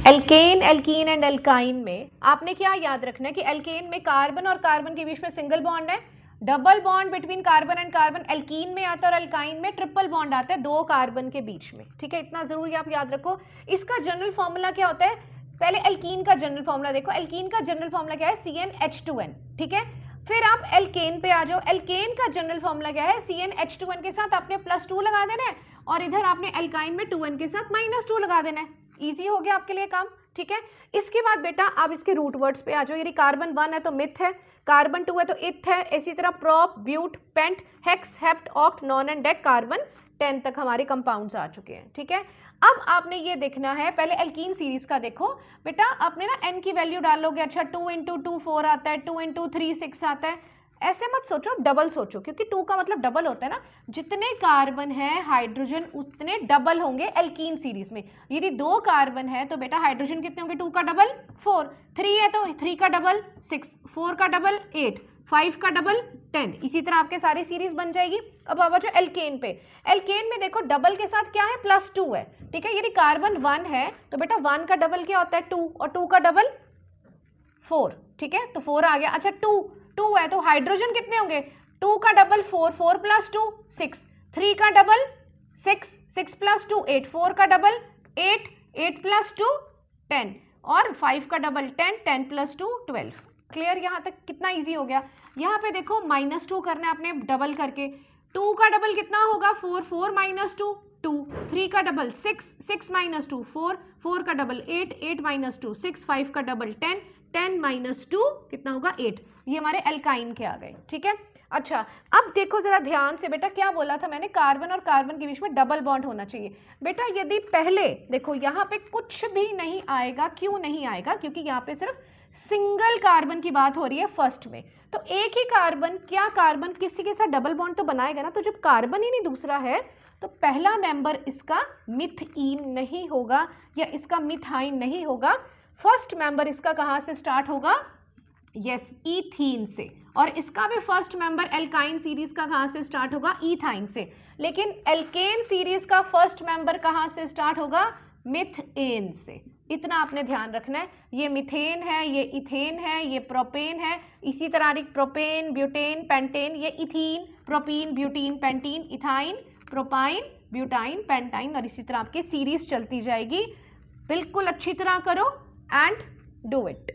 Alkene, alkene and alkyne में आपने क्या याद रखना है कि एल्केन में कार्बन और कार्बन के बीच में सिंगल बॉन्ड है, double bond between carbon and carbon alkene में आता है और एल्काइन में ट्रिपल बॉन्ड आता है दो कार्बन के बीच में। ठीक है, इतना जरूरी आप याद रखो। इसका जनरल फॉर्मूला क्या होता है? पहले एल्कीन का जनरल फॉर्मूला देखो। एल्कीन का जनरल फॉर्मूला क्या है? CnH2n। ठीक है, फिर आप एल्केन पे आ जाओ। एल्केन का जनरल फॉर्मूला क्या है? CnH2n के साथ आपने +2 लगा देना है और इधर आपने एल्काइन में 2n के साथ -2 लगा देना है। इजी हो गया आपके लिए काम। ठीक है, इसके बाद बेटा आप इसके रूट वर्ड्स पे आ जाओ। यदि कार्बन 1 है तो मिथ है, कार्बन 2 है तो इथ है, इसी तरह prop, but, pent, hex, hept, oct, non and dec, carbon 10 तक हमारे कंपाउंड्स आ चुके हैं। ठीक है, अब आपने ये देखना है, पहले एल्कीन सीरीज का देखो बेटा। आपने ना n की वैल्यू डालोगे। अच्छा, 2 × 2 4 आता है, 2 × 3 6 आता है। ऐसे मत सोचो, डबल सोचो, क्योंकि 2 का मतलब डबल होता है ना। जितने कार्बन है हाइड्रोजन उतने डबल होंगे एल्कीन सीरीज में। यदि 2 कार्बन है तो बेटा हाइड्रोजन कितने होंगे? 2 का डबल 4, 3 है तो 3 का डबल 6, 4 का डबल 8, 5 का डबल 10। इसी तरह आपके सारी सीरीज बन जाएगी। अब आ जाओ एल्केन पे। एल्केन में देखो डबल के साथ क्या है? +2 है। ठीक है, यदि कार्बन 1 है तो बेटा 1 का डबल क्या होता है? 2, और 2 का डबल 4। ठीक है, तो 4 आ गया। अच्छा, 2 है तो हाइड्रोजन कितने होंगे? 2 का डबल 4, 4 + 2 6, 3 का डबल 6, 6 + 2 8, 4 का डबल 8, 8 + 2 10 और 5 का डबल 10, 10 + 2 12। क्लियर? यहाँ तक कितना इजी हो गया। यहाँ पे देखो -2 करना है आपने डबल करके। 2 का डबल कितना होगा? 4, 4 - 2 2, 3 का डबल 6, 6 - 2 4, 4 का डबल 8, 8 - 2 6, 5 का डबल 10, 10 - 2 कितना होगा? 8। ये हमारे एल्काइन के आ गए। ठीक है, अच्छा अब देखो जरा ध्यान से बेटा, क्या बोला था मैंने? कार्बन और कार्बन के बीच में डबल बॉन्ड होना चाहिए। बेटा यदि पहले देखो यहाँ पे कुछ भी नहीं आएगा। क्यों नहीं आएगा? क्योंकि यहाँ पे सिर्फ सिंगल कार्बन की बात हो रही है फर्स्ट में। तो एक ही कार्बन, क्या कार्बन किसी के साथ डबल बॉन्ड तो बनाएगा ना। तो जब कार्बन ही नहीं दूसरा है तो पहला मेंबर इसका मिथईन नहीं होगा या इसका मिथाइन नहीं होगा। फर्स्ट मेंबर इसका कहां से स्टार्ट होगा? यस, इथीन से। और इसका भी फर्स्ट मेंबर एल्काइन सीरीज का कहां से स्टार्ट होगा? इथाइन से। लेकिन एल्केन सीरीज का फर्स्ट मेंबर कहां से स्टार्ट होगा? मिथेन से। इतना आपने ध्यान रखना है। ये मिथेन है, ये इथेन है, ये प्रोपेन है। इसी तरह प्रोपेन, ब्यूटेन, पेंटेन, ये ethene, propene, butene, pentene, ethyne, propyne, butyne, pentyne, और इसी तरह आपकी सीरीज चलती जाएगी। बिल्कुल अच्छी तरह करो एंड डू इट।